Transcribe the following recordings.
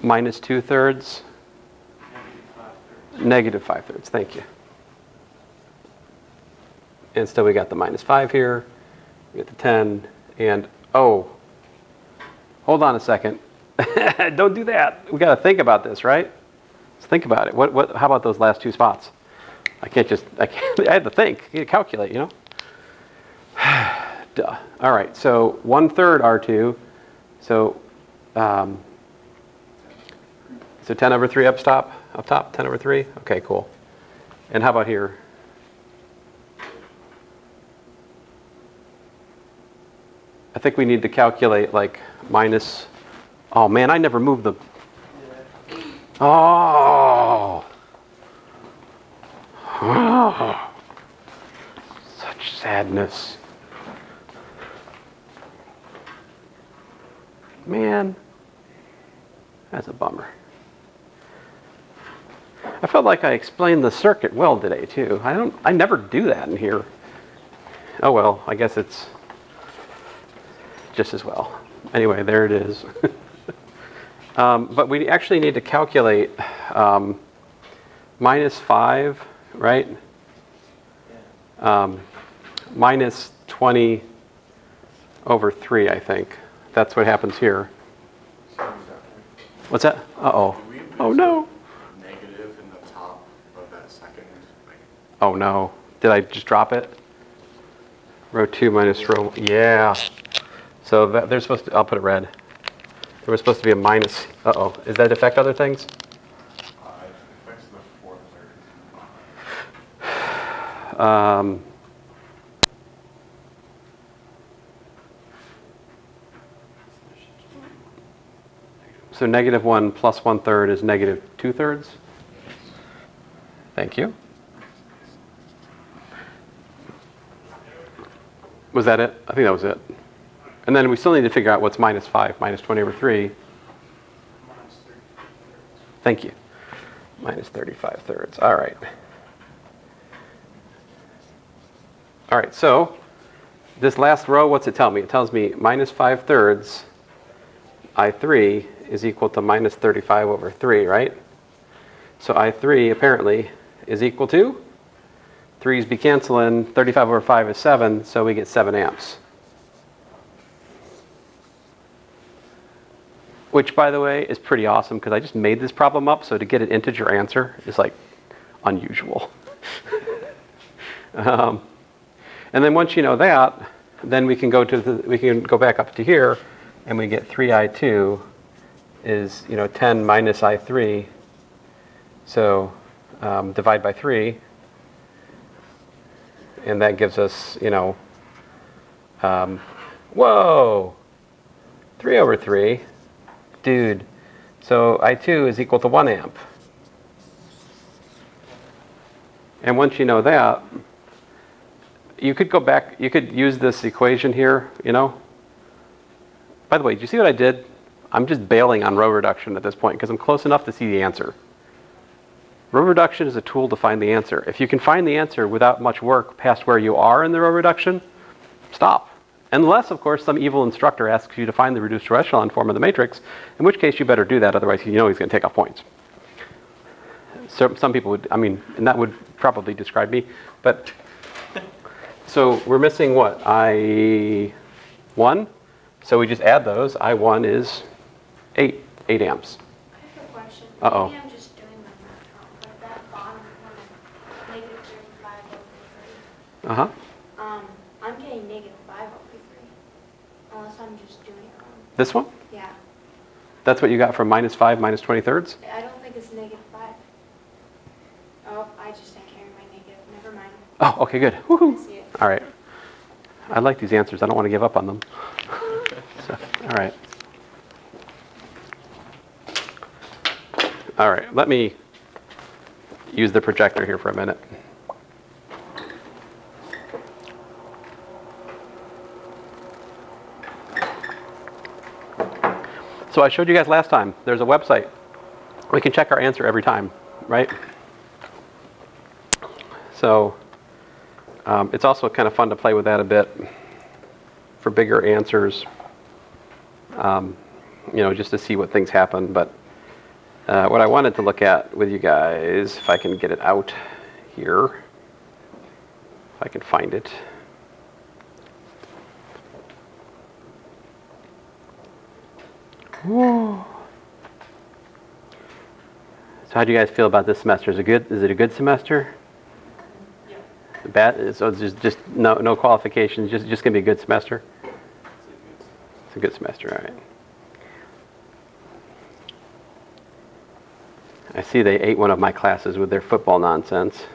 minus 2/3, negative 5/3. Thank you. And still we got the minus 5 here, we get the 10, and oh, hold on a second. Don't do that. We got to think about this, right? Let's think about it. How about those last two spots? I can't, I had to think, I had to calculate, you know? Duh. All right, so 1/3 R2, so 10 over 3 up top, 10 over 3? Okay, cool. And how about here? I think we need to calculate like minus, oh man, I never moved the, oh. Oh. Such sadness. Man, that's a bummer. I felt like I explained the circuit well today too. I never do that in here. Oh well, I guess it's just as well. Anyway, there it is. But we actually need to calculate minus 5, right? Minus 20 over 3, I think. That's what happens here. What's that? Uh-oh. Oh no. Negative in the top of that second. Oh no. Did I just drop it? Row 2 minus row, yeah. So they're supposed to, I'll put it red. There was supposed to be a minus, uh-oh. Does that affect other things? It affects the fourth third. So negative 1 plus 1/3 is negative 2/3. Thank you. Was that it? I think that was it. And then we still need to figure out what's minus 5, minus 20 over 3. Thank you. Minus 35/3. All right. All right, so this last row, what's it tell me? It tells me minus 5/3 I3 is equal to minus 35 over 3, right? So I3 apparently is equal to, 3's be canceling, 35 over 5 is 7, so we get 7 amps. Which, by the way, is pretty awesome because I just made this problem up, so to get an integer answer is like unusual. And then once you know that, then we can go back up to here, and we get 3I2 is 10 minus I3. So divide by 3, and that gives us whoa, 3 over 3, dude. So I2 is equal to 1 amp. And once you know that, you could go back, you could use this equation here, By the way, do you see what I did? I'm just bailing on row reduction at this point because I'm close enough to see the answer. Row reduction is a tool to find the answer. If you can find the answer without much work past where you are in the row reduction, stop. Unless, of course, some evil instructor asks you to find the reduced row echelon form of the matrix, in which case you better do that, otherwise he's going to take off points. So some people would, and that would probably describe me, but so we're missing what? I1? So we just add those. I1 is 8 amps. I have a question. Uh-oh. Maybe I'm just doing my math wrong, but that bottom one, negative 35 over 3. Uh-huh. I'm getting negative 5 over 3. Unless I'm just doing it wrong. This one? Yeah. That's what you got from minus 5, minus 20/3? I don't think it's negative 5. Oh, I just didn't carry my negative. Never mind. Oh, okay, good. I Woohoo. see it. All right. I like these answers. I don't want to give up on them. So, all right. All right, let me use the projector here for a minute. So I showed you guys last time, there's a website. We can check our answer every time, right? So it's also kind of fun to play with that a bit for bigger answers, just to see what things happen. But What I wanted to look at with you guys, if I can get it out here, if I can find it. Whoa. So how do you guys feel about this semester? Is it a good semester? Yeah. Bad? So it's just no qualifications, just gonna be a good semester? It's a good semester, all right. I see they ate one of my classes with their football nonsense.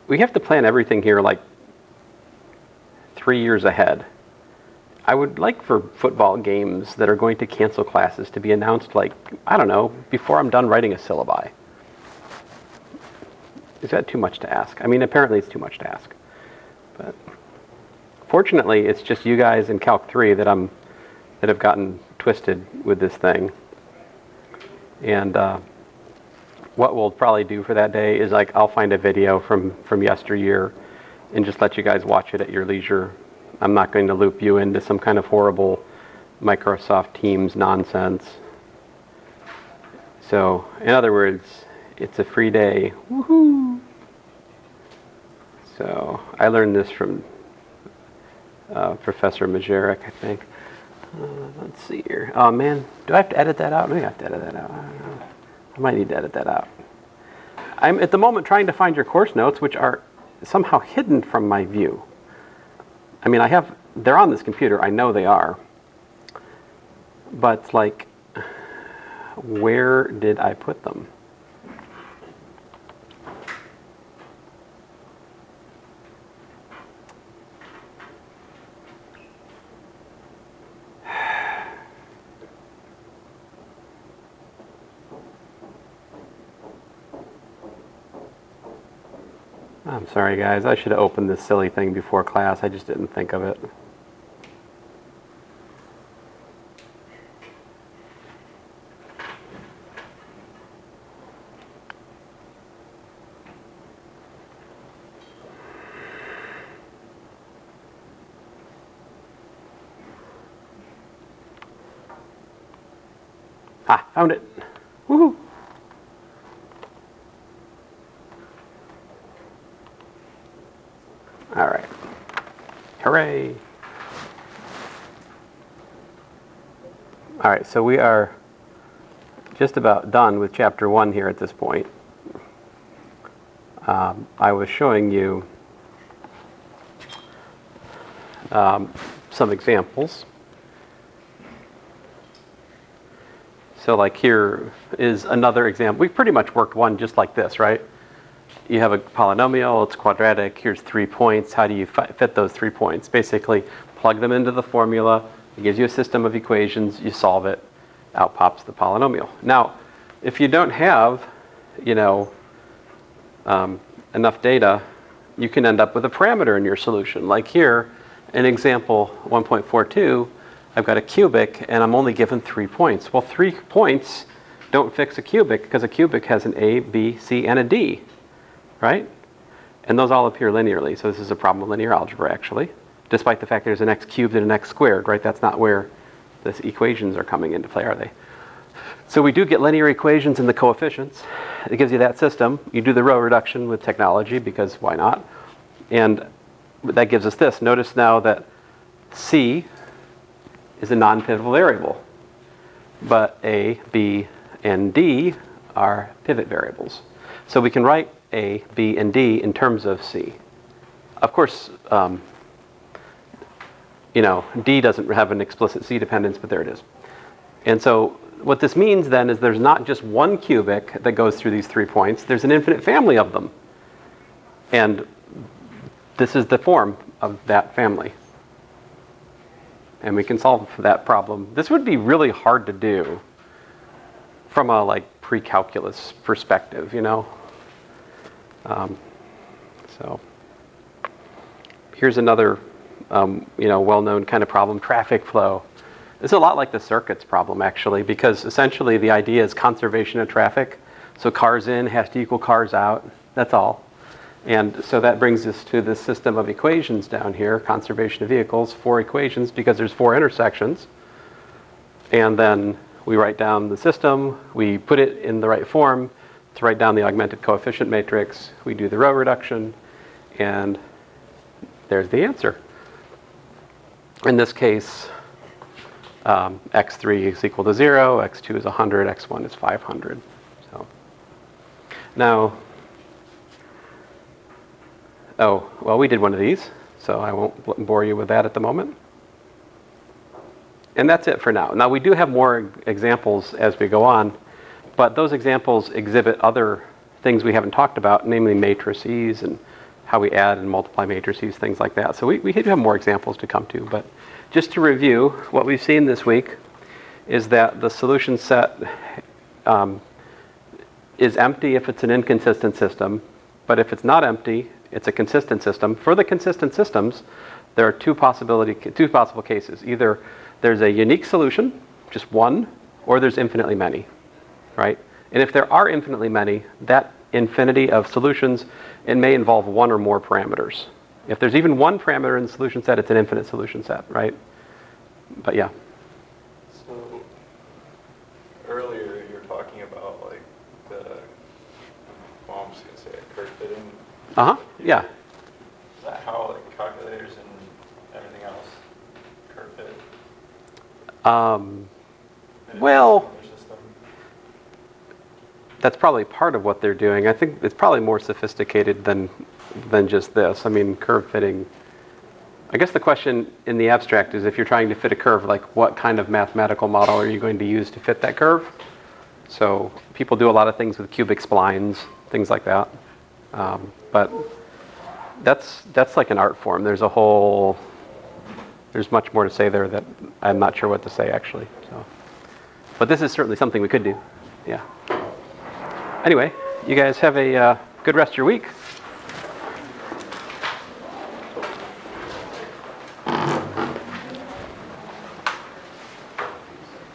We have to plan everything here like 3 years ahead. I would like for football games that are going to cancel classes to be announced like, I don't know, before I'm done writing a syllabi. Is that too much to ask? I mean, apparently it's too much to ask. But fortunately, it's just you guys in Calc 3 that have gotten twisted with this thing. And what we'll probably do for that day is like I'll find a video from yesteryear and just let you guys watch it at your leisure. I'm not going to loop you into some kind of horrible Microsoft Teams nonsense. So, in other words, it's a free day. Woohoo! So, I learned this from Professor Majerek, I think. Let's see here. Oh man, do I have to edit that out? Maybe I have to edit that out. I don't know. I might need to edit that out. I'm at the moment trying to find your course notes, which are somehow hidden from my view. I mean, they're on this computer, I know they are. But like, where did I put them? I'm sorry guys, I should have opened this silly thing before class, I just didn't think of it. Ah, found it. Woohoo! All right. Hooray. All right, so we are just about done with chapter 1 here at this point. I was showing you some examples. So like here is another example. We pretty much worked one just like this, right? You have a polynomial, it's quadratic, here's 3 points. How do you fit those 3 points? Basically, plug them into the formula, it gives you a system of equations, you solve it, out pops the polynomial. Now, if you don't have, enough data, you can end up with a parameter in your solution. Like here, in example 1.42, I've got a cubic and I'm only given 3 points. Well, 3 points don't fix a cubic because a cubic has an A, B, C, and a D. Right? And those all appear linearly, so this is a problem of linear algebra, actually. Despite the fact there's an x cubed and an x squared, right? That's not where the equations are coming into play, are they? So we do get linear equations in the coefficients. It gives you that system. You do the row reduction with technology, because why not? And that gives us this. Notice now that C is a non-pivotal variable, but A, B, and D are pivot variables. So we can write A, B, and D in terms of C. Of course, D doesn't have an explicit C dependence, but there it is. And so what this means then is there's not just one cubic that goes through these 3 points, there's an infinite family of them. And this is the form of that family. And we can solve that problem. This would be really hard to do from a pre-calculus perspective, So here's another well-known kind of problem, traffic flow. It's a lot like the circuits problem, actually, because essentially the idea is conservation of traffic. So cars in has to equal cars out. That's all. And so that brings us to this system of equations down here, conservation of vehicles, 4 equations, because there's 4 intersections. And then we write down the system, we put it in the right form to write down the augmented coefficient matrix, we do the row reduction, and there's the answer. In this case, x3 is equal to 0, x2 is 100, x1 is 500. So now, oh, well, we did one of these, so I won't bore you with that at the moment. And that's it for now. Now, we do have more examples as we go on, but those examples exhibit other things we haven't talked about, namely matrices and how we add and multiply matrices, things like that. So we do have more examples to come to, but just to review, what we've seen this week is that the solution set is empty if it's an inconsistent system, but if it's not empty, it's a consistent system. For the consistent systems, there are two possible cases. Either there's a unique solution, just one, or there's infinitely many, right? And if there are infinitely many, that infinity of solutions, it may involve one or more parameters. If there's even one parameter in the solution set, it's an infinite solution set, right? But yeah. So earlier you were talking about like I'm just gonna say it, curve fitting. Yeah. Is that how like calculators and everything else curve fit? Well, In your system? that's probably part of what they're doing. I think it's probably more sophisticated than just this. I mean, curve fitting. I guess the question in the abstract is if you're trying to fit a curve, like what kind of mathematical model are you going to use to fit that curve? So people do a lot of things with cubic splines, things like that. But that's like an art form. There's much more to say there that I'm not sure what to say actually. So, but this is certainly something we could do. Yeah. Anyway, you guys have a good rest of your week.